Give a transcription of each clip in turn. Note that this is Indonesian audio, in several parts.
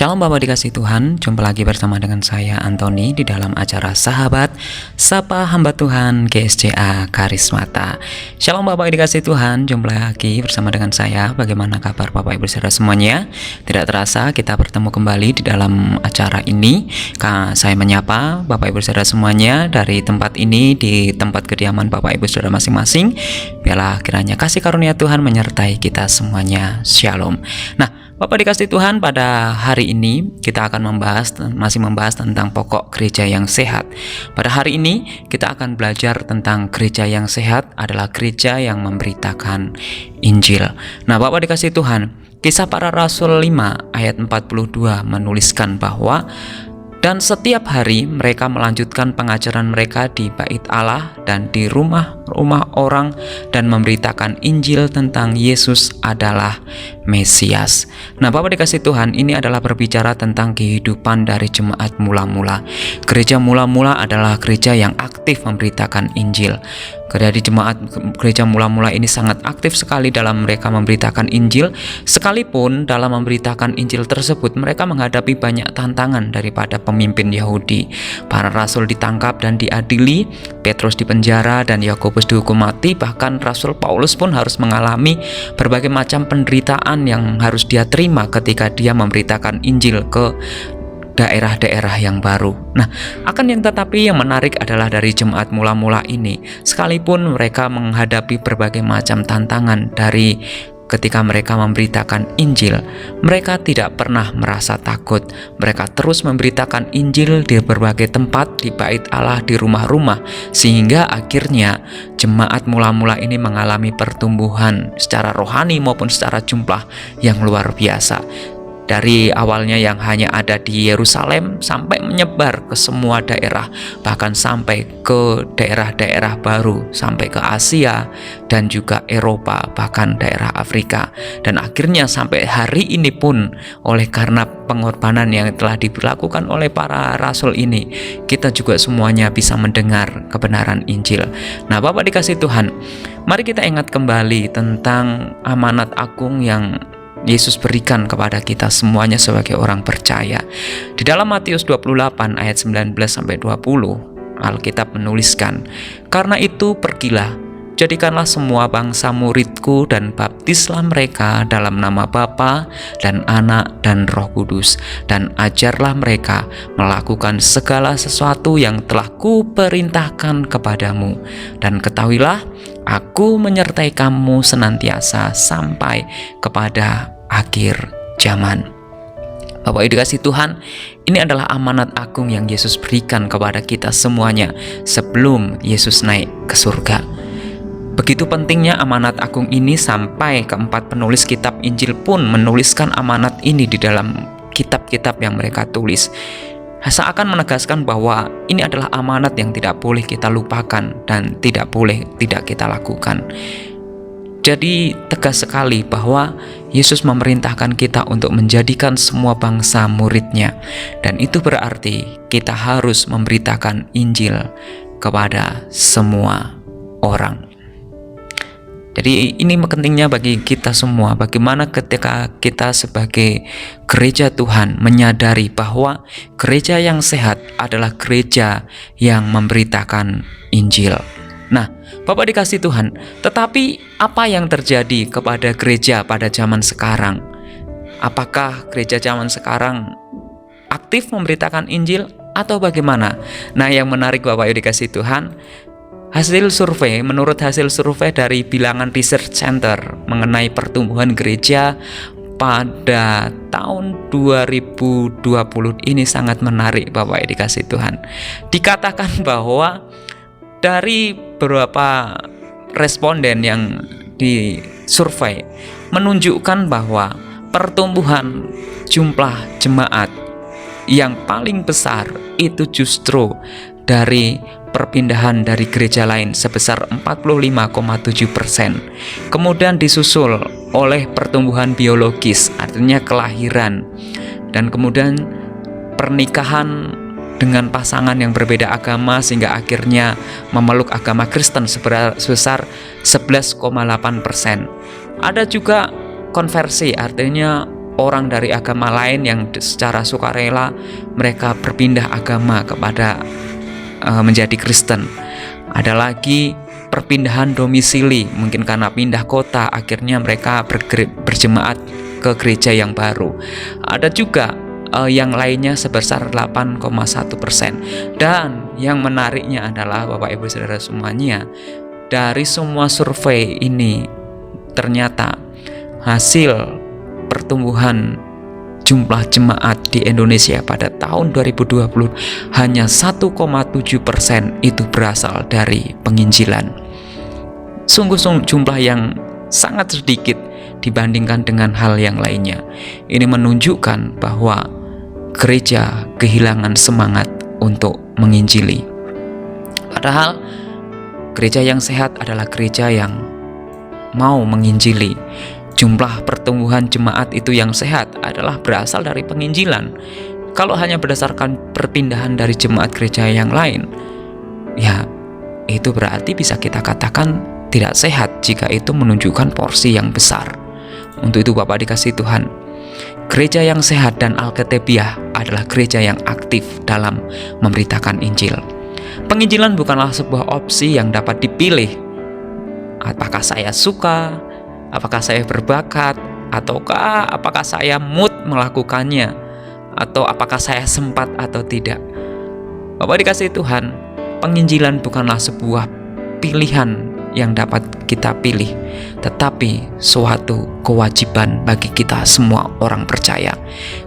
Shalom Bapak dikasih Tuhan, jumpa lagi bersama dengan saya Antoni di dalam acara Sahabat Sapa Hamba Tuhan GSCA Karismata. Shalom Bapak dikasih Tuhan, jumpa lagi bersama dengan saya. Bagaimana kabar Bapak Ibu Saudara semuanya? Tidak terasa kita bertemu kembali di dalam acara ini. Saya menyapa Bapak Ibu Saudara semuanya dari tempat ini, di tempat kediaman Bapak Ibu Saudara masing-masing. Biarlah kiranya kasih karunia Tuhan menyertai kita semuanya. Shalom. Nah, Bapak dikasih Tuhan, pada hari ini kita akan masih membahas tentang pokok gereja yang sehat. Pada hari ini kita akan belajar tentang gereja yang sehat adalah gereja yang memberitakan Injil. Nah, Bapak dikasih Tuhan, Kisah Para Rasul 5 ayat 42 menuliskan bahwa dan setiap hari mereka melanjutkan pengajaran mereka di bait Allah dan di rumah-rumah orang dan memberitakan Injil tentang Yesus adalah Mesias. Nah, Bapak dikasih Tuhan, ini adalah berbicara tentang kehidupan dari jemaat mula-mula. Gereja mula-mula adalah gereja yang aktif memberitakan Injil. Dari gereja mula-mula ini sangat aktif sekali dalam mereka memberitakan Injil. Sekalipun dalam memberitakan Injil tersebut mereka menghadapi banyak tantangan daripada pemimpin Yahudi. Para rasul ditangkap dan diadili, Petrus dipenjara dan Yakobus dihukum mati. Bahkan Rasul Paulus pun harus mengalami berbagai macam penderitaan yang harus dia terima ketika dia memberitakan Injil ke daerah-daerah yang baru. Nah, akan yang tetapi yang menarik adalah dari jemaat mula-mula ini, sekalipun mereka menghadapi berbagai macam tantangan dari ketika mereka memberitakan Injil, mereka tidak pernah merasa takut. Mereka terus memberitakan Injil di berbagai tempat, di bait Allah, di rumah-rumah, sehingga akhirnya jemaat mula-mula ini mengalami pertumbuhan secara rohani maupun secara jumlah yang luar biasa. Dari awalnya yang hanya ada di Yerusalem sampai menyebar ke semua daerah, bahkan sampai ke daerah-daerah baru, sampai ke Asia dan juga Eropa, bahkan daerah Afrika. Dan akhirnya sampai hari ini pun, oleh karena pengorbanan yang telah dilakukan oleh para rasul ini, kita juga semuanya bisa mendengar kebenaran Injil. Nah, Bapak dikasih Tuhan, mari kita ingat kembali tentang amanat agung yang Yesus berikan kepada kita semuanya sebagai orang percaya. Di dalam Matius 28 ayat 19-20, Alkitab menuliskan, "Karena itu pergilah, jadikanlah semua bangsa muridku dan baptislah mereka dalam nama Bapa dan Anak dan Roh Kudus, dan ajarlah mereka melakukan segala sesuatu yang telah kuperintahkan kepadamu. Dan ketahuilah, Aku menyertai kamu senantiasa sampai kepada akhir zaman." Bapak Ibu dikasih Tuhan, ini adalah amanat agung yang Yesus berikan kepada kita semuanya sebelum Yesus naik ke surga. Begitu pentingnya amanat agung ini sampai keempat penulis kitab Injil pun menuliskan amanat ini di dalam kitab-kitab yang mereka tulis. Seakan menegaskan bahwa ini adalah amanat yang tidak boleh kita lupakan dan tidak boleh tidak kita lakukan. Jadi tegas sekali bahwa Yesus memerintahkan kita untuk menjadikan semua bangsa muridnya. Dan itu berarti kita harus memberitakan Injil kepada semua orang. Jadi ini pentingnya bagi kita semua, bagaimana ketika kita sebagai gereja Tuhan menyadari bahwa gereja yang sehat adalah gereja yang memberitakan Injil. Nah, Bapak dikasih Tuhan, tetapi apa yang terjadi kepada gereja pada zaman sekarang? Apakah gereja zaman sekarang aktif memberitakan Injil atau bagaimana? Nah, yang menarik Bapak Ibu dikasih Tuhan, menurut hasil survei dari Bilangan Research Center mengenai pertumbuhan gereja pada tahun 2020 ini sangat menarik Bapak Ibu dikasih Tuhan. Dikatakan bahwa dari beberapa responden yang disurvei menunjukkan bahwa pertumbuhan jumlah jemaat yang paling besar itu justru dari perpindahan dari gereja lain sebesar 45,7%. Kemudian disusul oleh pertumbuhan biologis, artinya kelahiran, dan kemudian pernikahan dengan pasangan yang berbeda agama sehingga akhirnya memeluk agama Kristen sebesar 11,8%. Ada juga konversi, artinya orang dari agama lain yang secara sukarela mereka berpindah agama kepada menjadi Kristen. Ada lagi perpindahan domisili, mungkin karena pindah kota akhirnya mereka berjemaat ke gereja yang baru. Ada juga yang lainnya sebesar 8,1%. Dan yang menariknya adalah Bapak Ibu Saudara semuanya, dari semua survei ini ternyata hasil pertumbuhan jumlah jemaat di Indonesia pada tahun 2020 hanya 1,7% itu berasal dari penginjilan. Sungguh jumlah yang sangat sedikit dibandingkan dengan hal yang lainnya. Ini menunjukkan bahwa gereja kehilangan semangat untuk menginjili. Padahal gereja yang sehat adalah gereja yang mau menginjili. Jumlah pertumbuhan jemaat itu yang sehat adalah berasal dari penginjilan. Kalau hanya berdasarkan perpindahan dari jemaat gereja yang lain, ya itu berarti bisa kita katakan tidak sehat jika itu menunjukkan porsi yang besar. Untuk itu Bapak dikasih Tuhan, gereja yang sehat dan alkitabiah adalah gereja yang aktif dalam memberitakan Injil. Penginjilan bukanlah sebuah opsi yang dapat dipilih. Apakah saya suka, apakah saya berbakat, ataukah apakah saya mood melakukannya, atau apakah saya sempat atau tidak. Bapak dikasih Tuhan, penginjilan bukanlah sebuah pilihan yang dapat kita pilih, tetapi suatu kewajiban bagi kita semua orang percaya.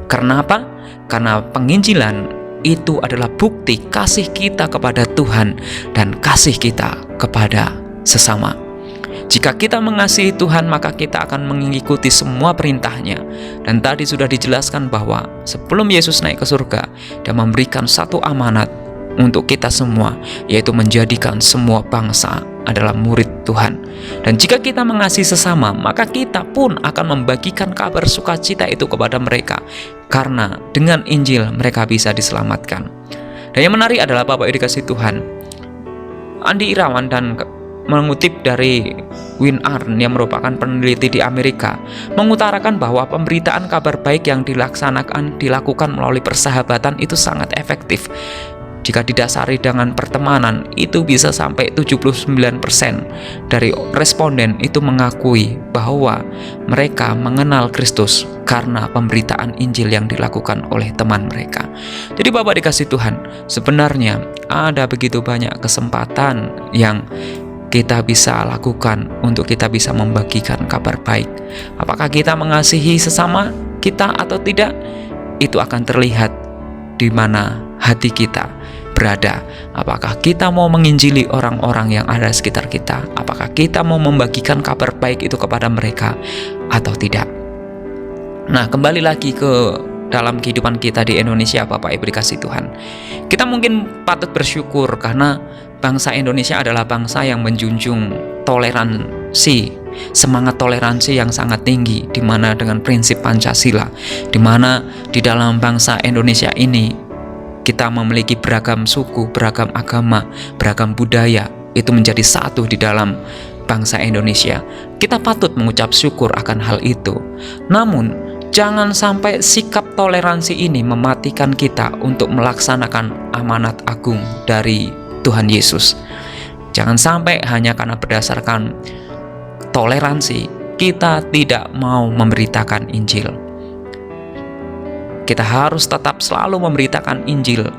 Karena apa? Karena penginjilan itu adalah bukti kasih kita kepada Tuhan dan kasih kita kepada sesama. Jika kita mengasihi Tuhan, maka kita akan mengikuti semua perintahnya. Dan tadi sudah dijelaskan bahwa sebelum Yesus naik ke surga, Dia memberikan satu amanat untuk kita semua, yaitu menjadikan semua bangsa adalah murid Tuhan. Dan jika kita mengasihi sesama, maka kita pun akan membagikan kabar sukacita itu kepada mereka. Karena dengan Injil mereka bisa diselamatkan. Dan yang menarik adalah Bapak dikasih Tuhan, Andi Irawan dan mengutip dari Win Arn yang merupakan peneliti di Amerika, mengutarakan bahwa pemberitaan kabar baik yang dilakukan melalui persahabatan itu sangat efektif. Jika didasari dengan pertemanan, itu bisa sampai 79% dari responden itu mengakui bahwa mereka mengenal Kristus karena pemberitaan Injil yang dilakukan oleh teman mereka. Jadi Bapak dikasih Tuhan, sebenarnya ada begitu banyak kesempatan yang kita bisa lakukan untuk kita bisa membagikan kabar baik. Apakah kita mengasihi sesama kita atau tidak, itu akan terlihat di mana hati kita berada. Apakah kita mau menginjili orang-orang yang ada di sekitar kita? Apakah kita mau membagikan kabar baik itu kepada mereka atau tidak? Nah, kembali lagi ke dalam kehidupan kita di Indonesia, Bapak Ibu dikasih Tuhan, kita mungkin patut bersyukur karena bangsa Indonesia adalah bangsa yang menjunjung toleransi, semangat toleransi yang sangat tinggi, di mana dengan prinsip Pancasila, di mana di dalam bangsa Indonesia ini kita memiliki beragam suku, beragam agama, beragam budaya, itu menjadi satu di dalam bangsa Indonesia. Kita patut mengucap syukur akan hal itu. Namun, jangan sampai sikap toleransi ini mematikan kita untuk melaksanakan amanat agung dari Tuhan Yesus. Jangan sampai hanya karena berdasarkan toleransi kita tidak mau memberitakan Injil. Kita harus tetap selalu memberitakan Injil,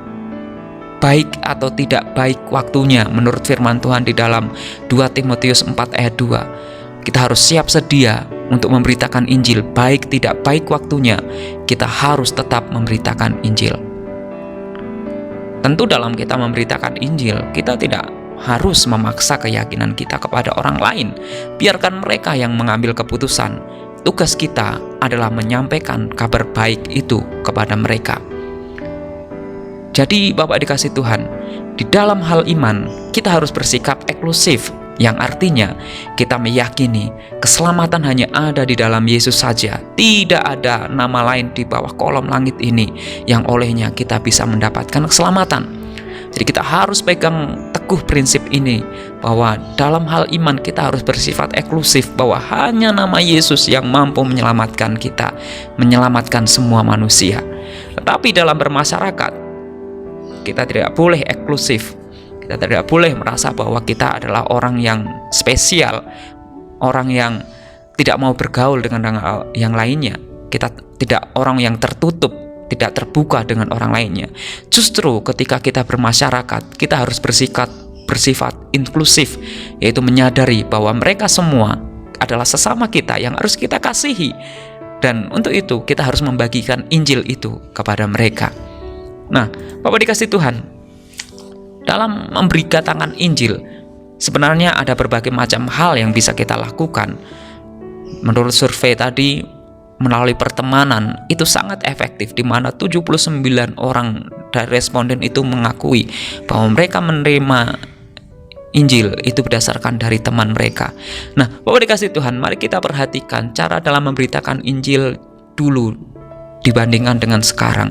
baik atau tidak baik waktunya. Menurut firman Tuhan di dalam 2 Timotius 4 ayat 2, kita harus siap sedia untuk memberitakan Injil, baik tidak baik waktunya, kita harus tetap memberitakan Injil. Tentu dalam kita memberitakan Injil, kita tidak harus memaksa keyakinan kita kepada orang lain. Biarkan mereka yang mengambil keputusan. Tugas kita adalah menyampaikan kabar baik itu kepada mereka. Jadi Bapak dikasih Tuhan, di dalam hal iman kita harus bersikap eksklusif, yang artinya kita meyakini keselamatan hanya ada di dalam Yesus saja. Tidak ada nama lain di bawah kolom langit ini yang olehnya kita bisa mendapatkan keselamatan. Jadi kita harus pegang teguh prinsip ini bahwa dalam hal iman kita harus bersifat eksklusif, bahwa hanya nama Yesus yang mampu menyelamatkan kita, menyelamatkan semua manusia. Tetapi dalam bermasyarakat, kita tidak boleh eksklusif. Kita tidak boleh merasa bahwa kita adalah orang yang spesial, orang yang tidak mau bergaul dengan yang lainnya. Kita tidak orang yang tertutup, tidak terbuka dengan orang lainnya. Justru ketika kita bermasyarakat, kita harus bersifat inklusif, yaitu menyadari bahwa mereka semua adalah sesama kita yang harus kita kasihi. Dan untuk itu kita harus membagikan Injil itu kepada mereka. Nah, Bapak dikasih Tuhan, dalam memberitakan Injil, sebenarnya ada berbagai macam hal yang bisa kita lakukan. Menurut survei tadi, melalui pertemanan itu sangat efektif, di mana 79 orang dari responden itu mengakui bahwa mereka menerima Injil itu berdasarkan dari teman mereka. Nah, Bapak dikasih Tuhan, mari kita perhatikan cara dalam memberitakan Injil dulu dibandingkan dengan sekarang.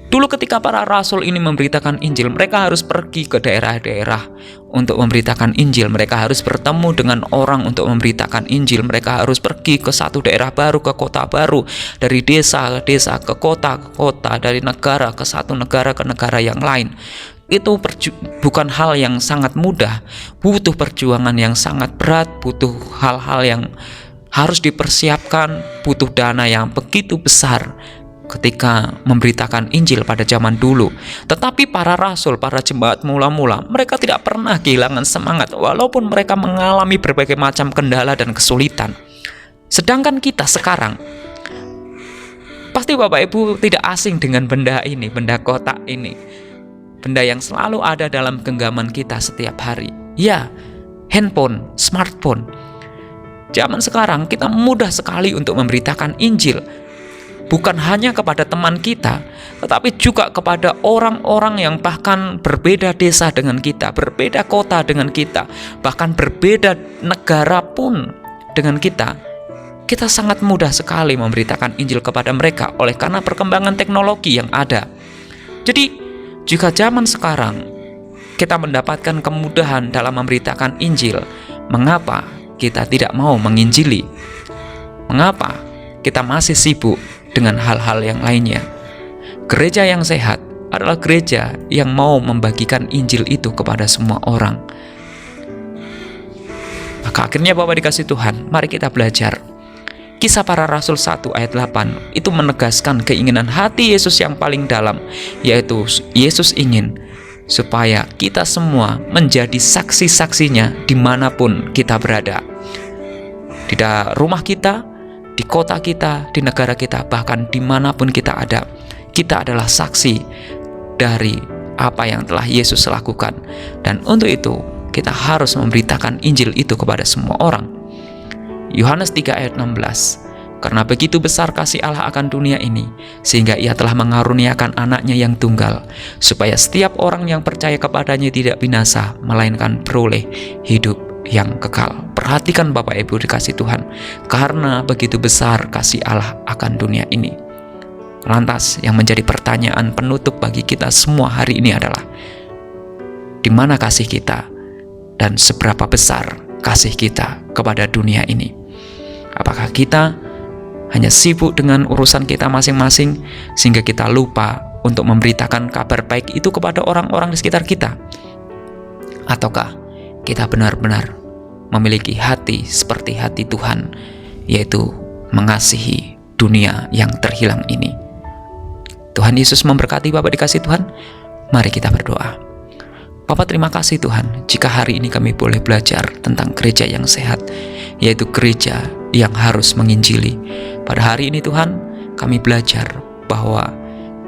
Dulu ketika para rasul ini memberitakan Injil, mereka harus pergi ke daerah-daerah untuk memberitakan Injil. Mereka harus bertemu dengan orang untuk memberitakan Injil. Mereka harus pergi ke satu daerah baru, ke kota baru, dari desa ke desa, ke kota, dari negara ke satu negara ke negara yang lain. Itu bukan hal yang sangat mudah, butuh perjuangan yang sangat berat, butuh hal-hal yang harus dipersiapkan, butuh dana yang begitu besar ketika memberitakan Injil pada zaman dulu. Tetapi para rasul, para jemaat mula-mula, mereka tidak pernah kehilangan semangat walaupun mereka mengalami berbagai macam kendala dan kesulitan. Sedangkan kita sekarang, pasti Bapak Ibu tidak asing dengan benda ini, benda kotak ini, benda yang selalu ada dalam genggaman kita setiap hari. Ya, handphone, smartphone. Zaman sekarang kita mudah sekali untuk memberitakan Injil, bukan hanya kepada teman kita, tetapi juga kepada orang-orang yang bahkan berbeda desa dengan kita, berbeda kota dengan kita, bahkan berbeda negara pun dengan kita. Kita sangat mudah sekali memberitakan Injil kepada mereka oleh karena perkembangan teknologi yang ada. Jadi, jika zaman sekarang kita mendapatkan kemudahan dalam memberitakan Injil, mengapa kita tidak mau menginjili? Mengapa kita masih sibuk dengan hal-hal yang lainnya? Gereja yang sehat adalah gereja yang mau membagikan Injil itu kepada semua orang. Maka akhirnya Bapak dikasih Tuhan, mari kita belajar. Kisah Para Rasul 1 ayat 8 itu menegaskan keinginan hati Yesus yang paling dalam, yaitu Yesus ingin supaya kita semua menjadi saksi-saksinya dimanapun kita berada. Di rumah kita, di kota kita, di negara kita, bahkan dimanapun kita ada, kita adalah saksi dari apa yang telah Yesus lakukan. Dan untuk itu kita harus memberitakan Injil itu kepada semua orang. Yohanes 3 ayat 16, karena begitu besar kasih Allah akan dunia ini, sehingga Ia telah mengaruniakan anaknya yang tunggal, supaya setiap orang yang percaya kepadanya tidak binasa, melainkan beroleh hidup yang kekal. Perhatikan Bapak Ibu dikasih Tuhan, karena begitu besar kasih Allah akan dunia ini. Lantas yang menjadi pertanyaan penutup bagi kita semua hari ini adalah, di mana kasih kita dan seberapa besar kasih kita kepada dunia ini? Apakah kita hanya sibuk dengan urusan kita masing-masing sehingga kita lupa untuk memberitakan kabar baik itu kepada orang-orang di sekitar kita? Ataukah kita benar-benar memiliki hati seperti hati Tuhan, yaitu mengasihi dunia yang terhilang ini? Tuhan Yesus memberkati Bapak dikasih Tuhan. Mari kita berdoa. Bapak, terima kasih Tuhan, jika hari ini kami boleh belajar tentang gereja yang sehat, yaitu gereja yang harus menginjili. Pada hari ini Tuhan, kami belajar bahwa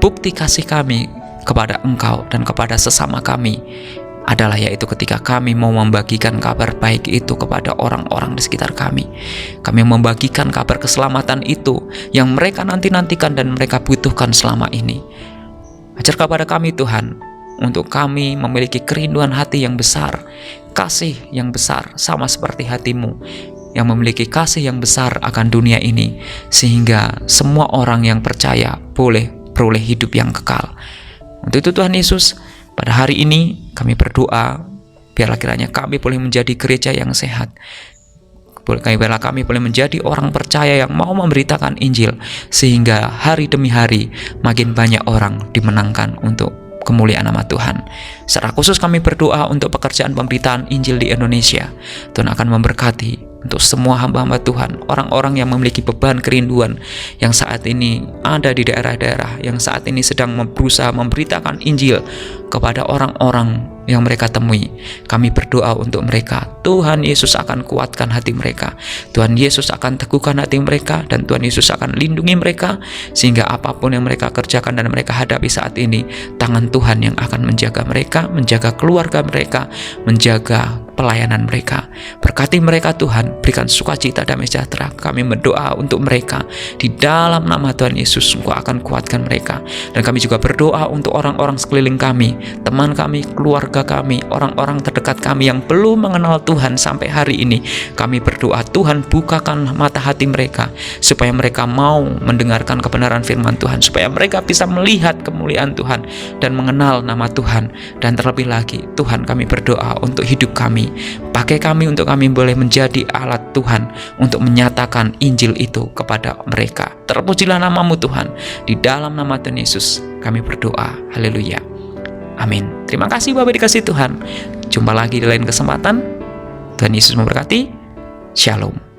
bukti kasih kami kepada Engkau dan kepada sesama kami adalah yaitu ketika kami mau membagikan kabar baik itu kepada orang-orang di sekitar kami. Kami membagikan kabar keselamatan itu yang mereka nanti-nantikan dan mereka butuhkan selama ini. Ajar kepada kami Tuhan, untuk kami memiliki kerinduan hati yang besar, kasih yang besar sama seperti hati-Mu, yang memiliki kasih yang besar akan dunia ini, sehingga semua orang yang percaya boleh beroleh hidup yang kekal. Untuk itu Tuhan Yesus, pada hari ini kami berdoa, Biarlah kiranya kami boleh menjadi gereja yang sehat. Biarlah kami boleh menjadi orang percaya yang mau memberitakan Injil, sehingga hari demi hari makin banyak orang dimenangkan untuk kemuliaan nama Tuhan. Secara khusus kami berdoa untuk pekerjaan pemberitaan Injil di Indonesia. Tuhan akan memberkati untuk semua hamba-hamba Tuhan, orang-orang yang memiliki beban kerinduan, yang saat ini ada di daerah-daerah, yang saat ini sedang berusaha memberitakan Injil kepada orang-orang yang mereka temui. Kami berdoa untuk mereka. Tuhan Yesus akan kuatkan hati mereka, Tuhan Yesus akan teguhkan hati mereka, dan Tuhan Yesus akan lindungi mereka, sehingga apapun yang mereka kerjakan dan mereka hadapi saat ini, tangan Tuhan yang akan menjaga mereka, menjaga keluarga mereka, menjaga pelayanan mereka. Berkati mereka Tuhan, berikan sukacita damai sejahtera. Kami berdoa untuk mereka di dalam nama Tuhan Yesus. Engkau akan kuatkan mereka. Dan kami juga berdoa untuk orang-orang sekeliling kami, teman kami, keluarga kami, orang-orang terdekat kami yang belum mengenal Tuhan sampai hari ini. Kami berdoa Tuhan bukakan mata hati mereka, supaya mereka mau mendengarkan kebenaran firman Tuhan, supaya mereka bisa melihat kemuliaan Tuhan dan mengenal nama Tuhan. Dan terlebih lagi Tuhan, kami berdoa untuk hidup kami. Pakai kami untuk kami boleh menjadi alat Tuhan untuk menyatakan Injil itu kepada mereka. Terpujilah namamu Tuhan. Di dalam nama Tuhan Yesus kami berdoa. Haleluya. Amin. Terima kasih Bapak dikasih Tuhan. Jumpa lagi di lain kesempatan. Tuhan Yesus memberkati. Shalom.